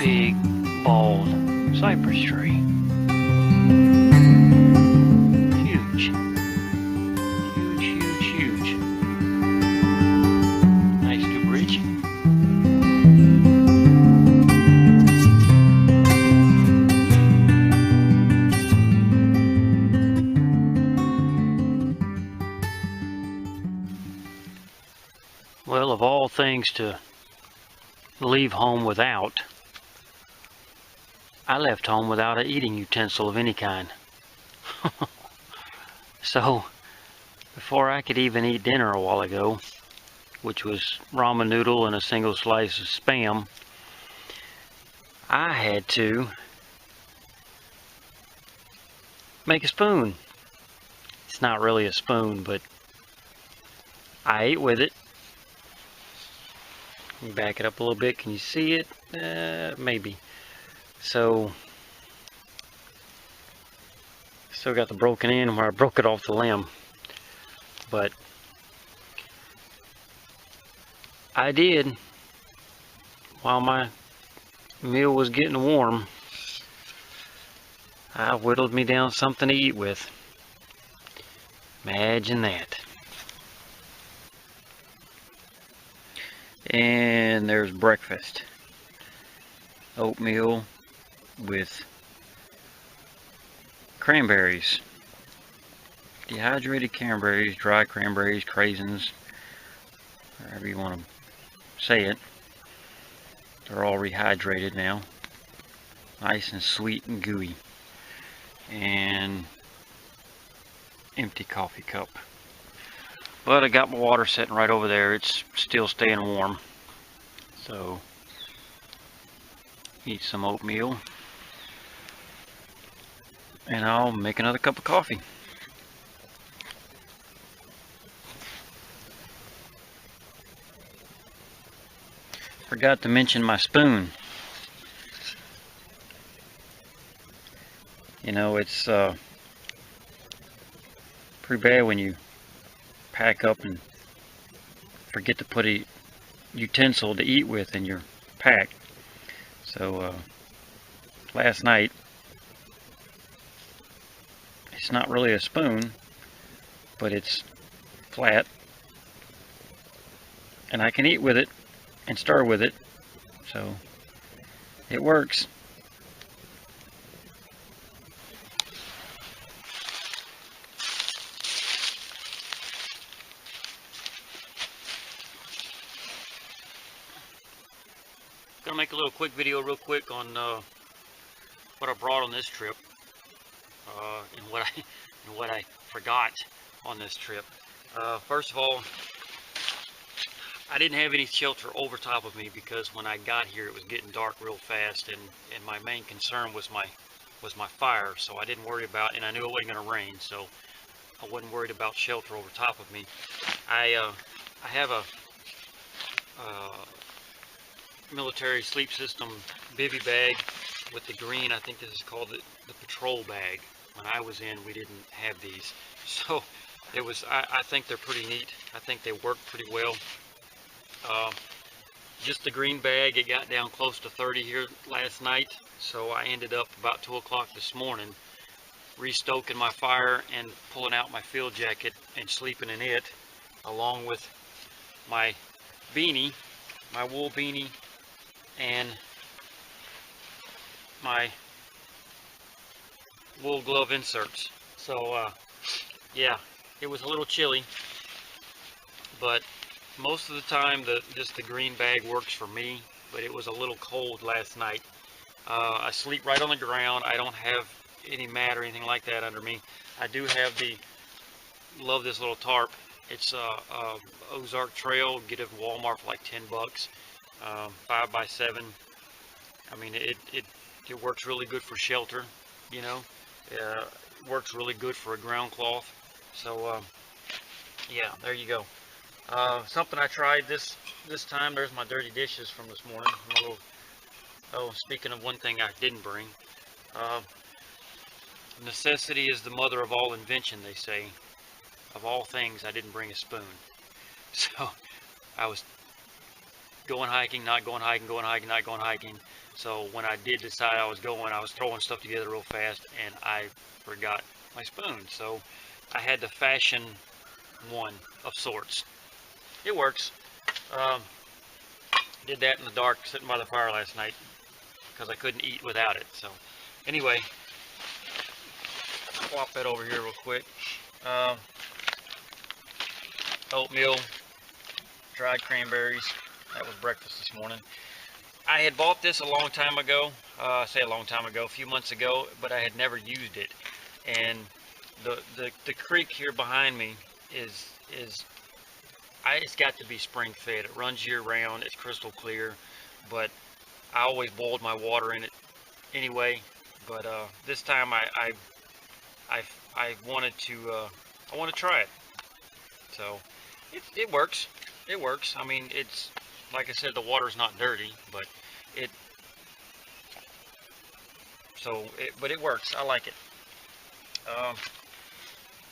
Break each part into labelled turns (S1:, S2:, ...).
S1: big, bald cypress tree. Huge. Huge, huge, huge. Nice new bridge. Well, of all things to leave home without, I left home without an eating utensil of any kind. So, before I could even eat dinner a while ago, which was ramen noodle and a single slice of Spam, I had to make a spoon. It's not really a spoon, but I ate with it. Let me back it up a little bit. Can you see it? Maybe. So, still got the broken end where I broke it off the limb. But I did, while my meal was getting warm, I whittled me down something to eat with. Imagine that. And there's breakfast. Oatmeal with cranberries. Dehydrated cranberries, dry cranberries, craisins, however you want to say it. They're all rehydrated now. Nice and sweet and gooey. And empty coffee cup. But I got my water sitting right over there. It's still staying warm. So, eat some oatmeal. And I'll make another cup of coffee. Forgot to mention my spoon. You know, it's pretty bad when you pack up and forget to put a utensil to eat with in your pack. So last night, it's not really a spoon, but it's flat, and I can eat with it and stir with it, so it works. Gonna make a little quick video real quick on what I brought on this trip, and what I forgot on this trip. First of all, I didn't have any shelter over top of me because when I got here it was getting dark real fast, and my main concern was my fire, so I didn't worry about, and I knew it wasn't going to rain, so I wasn't worried about shelter over top of me. I have a military sleep system bivy bag with the green, I think this is called the patrol bag. When I was in, we didn't have these, so it was, I think they're pretty neat. I think they work pretty well. Just the green bag, it got down close to 30 here last night, so I ended up about 2 o'clock this morning restoking my fire and pulling out my field jacket and sleeping in it, along with my beanie, my wool beanie, and my wool glove inserts. So yeah, it was a little chilly, but most of the time just the green bag works for me, but it was a little cold last night. I sleep right on the ground. I don't have any mat or anything like that under me. I do have love this little tarp. It's Ozark Trail, get it at Walmart for like 10 bucks, 5x7. I mean, it works really good for shelter, you know. Works really good for a ground cloth. So yeah, there you go. Something I tried this time. There's my dirty dishes from this morning. Oh, speaking of one thing I didn't bring, necessity is the mother of all invention, they say. Of all things, I didn't bring a spoon. So I was going hiking, not going hiking, going hiking, not going hiking. So when I did decide I was going, I was throwing stuff together real fast, and I forgot my spoon. So I had to fashion one of sorts. It works. Um, did that in the dark, sitting by the fire last night, because I couldn't eat without it. So anyway, swap that over here real quick. Oatmeal, dried cranberries. That was breakfast this morning. I had bought this a long time ago. I say a long time ago, a few months ago, but I had never used it. And the creek here behind me it's got to be spring fed. It runs year round. It's crystal clear, but I always boiled my water in it anyway. But this time I wanted to I want to try it. So it works. It works. I mean, it's like I said, the water's not dirty, but but it works. I like it.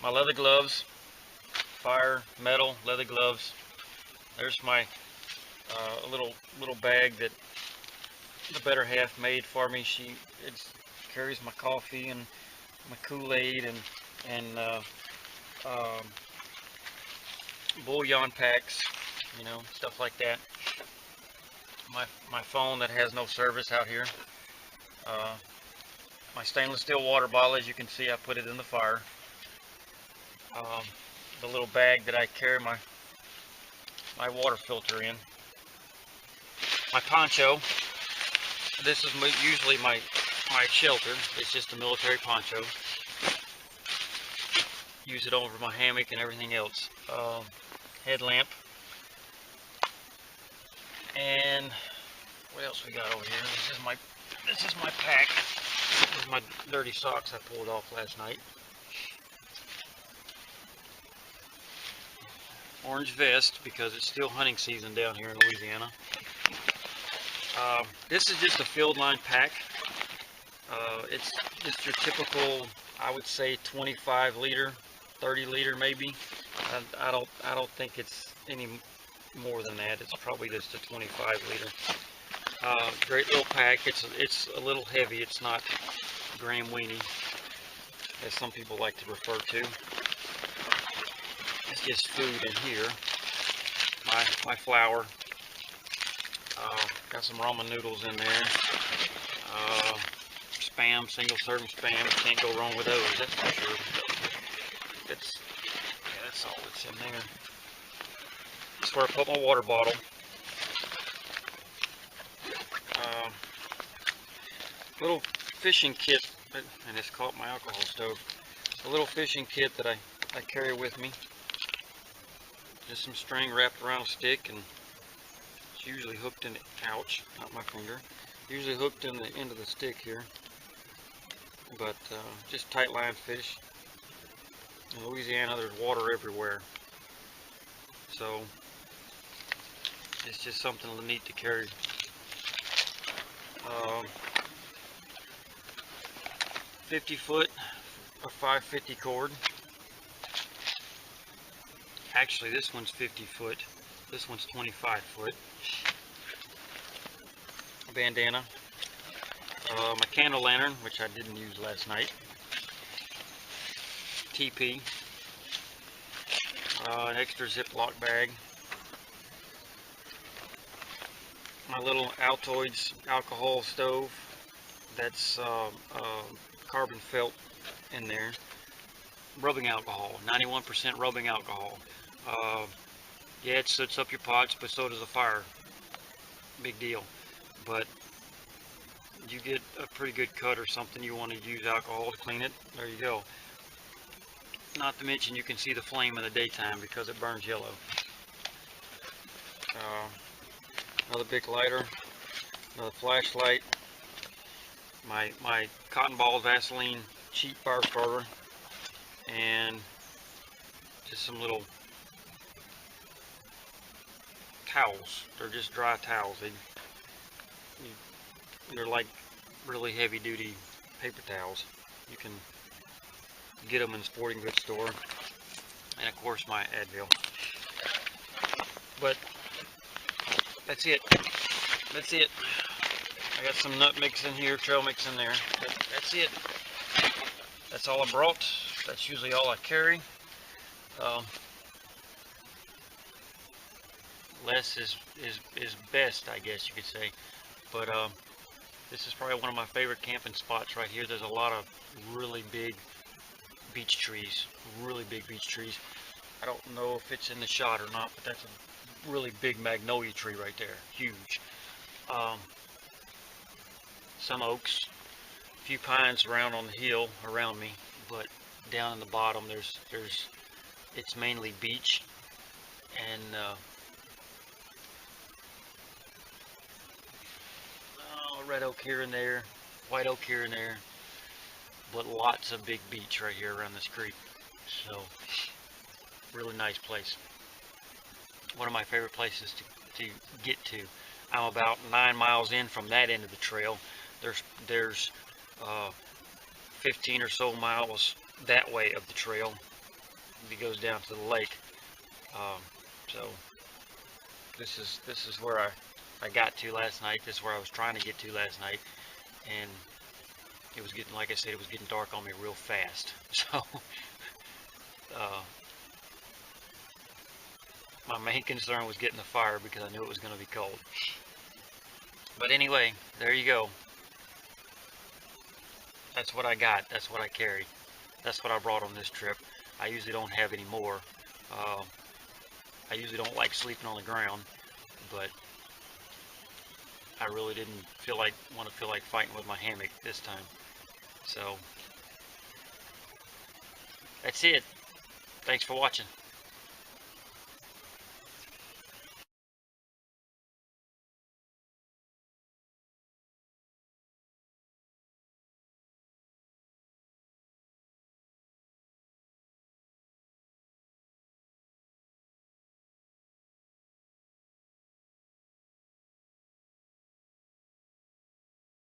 S1: My leather gloves, fire, metal, leather gloves. There's my little bag that the better half made for me. It carries my coffee and my Kool-Aid and bouillon packs, you know, stuff like that. My phone that has no service out here. My stainless steel water bottle, as you can see, I put it in the fire. The little bag that I carry my water filter in. My poncho. This is usually my shelter. It's just a military poncho. Use it over my hammock and everything else. Headlamp. And what else we got over here? This is my pack. This is my dirty socks I pulled off last night. Orange vest, because it's still hunting season down here in Louisiana. This is just a field line pack. It's just your typical, I would say, 25 liter, 30 liter maybe. I don't think it's any more than that. It's probably just a 25 liter. Great little pack. It's a little heavy. It's not gram weenie, as some people like to refer to. It's just food in here. My flour. Got some ramen noodles in there. Spam, single serving spam. Can't go wrong with those, that's for sure. That's all that's in there. That's where I put my water bottle. Little fishing kit, and it's caught my alcohol stove. A little fishing kit that I carry with me. Just some string wrapped around a stick, and it's usually hooked in the, ouch, not my finger, usually hooked in the end of the stick here. But just tight line fish. In Louisiana, there's water everywhere, so it's just something neat to carry. 50-foot or 550 cord. Actually, this one's 50 foot. This one's 25 foot. Bandana. My candle lantern, which I didn't use last night. TP. An extra Ziploc bag. My little Altoids alcohol stove. That's carbon felt in there. Rubbing alcohol, 91% rubbing alcohol. Yeah, it sets up your pots, but so does a fire. Big deal. But you get a pretty good cut or something, you want to use alcohol to clean it, there you go. Not to mention you can see the flame in the daytime because it burns yellow. Another big lighter, another flashlight, my cotton ball Vaseline cheap fire starter, and just some little towels. They're just dry towels. They're like really heavy duty paper towels. You can get them in the sporting goods store. And of course my Advil. But that's it. That's it. I got some nut mix in here, trail mix in there. But that's it. That's all I brought. That's usually all I carry. Less is best, I guess you could say. But this is probably one of my favorite camping spots right here. There's a lot of really big beech trees, really big beech trees. I don't know if it's in the shot or not, but that's a really big magnolia tree right there, huge. Some oaks, a few pines around on the hill around me, but down in the bottom it's mainly beech and red oak here and there, white oak here and there, but lots of big beech right here around this creek. So really nice place. One of my favorite places to get to. I'm about 9 miles in from that end of the trail. There's 15 or so miles that way of the trail that goes down to the lake. So this is where I got to last night. This is where I was trying to get to last night, and it was getting, like I said, it was getting dark on me real fast. So my main concern was getting the fire because I knew it was going to be cold. But anyway, there you go. That's what I got. That's what I carry. That's what I brought on this trip. I usually don't have any more. I usually don't like sleeping on the ground, but I really didn't want to feel like fighting with my hammock this time. So that's it. Thanks for watching.